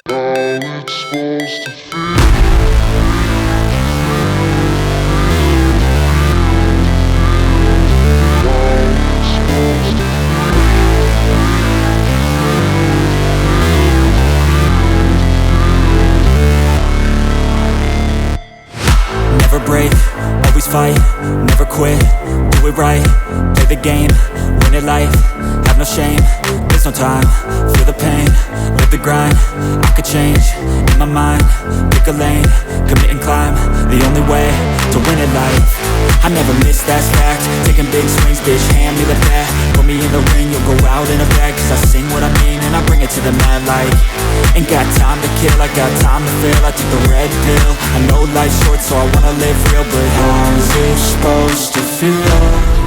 How it's supposed to feel. Never break, always fight, never quit, do it right, play the game, win it life, have no shame, there's no time, feel the pain, live the grind, I could change, in my mind, pick a lane, commit and climb, the only way to win it life. I never miss, that's fact, taking big swings, bitch, hand me the bat, put me in the ring, you'll go out in a bag, cause I sing what I mean and I bring it to the mad light. Ain't got time to kill, I got time to feel, I take the red pill, I know life's short so I wanna live real, but how's it supposed to feel?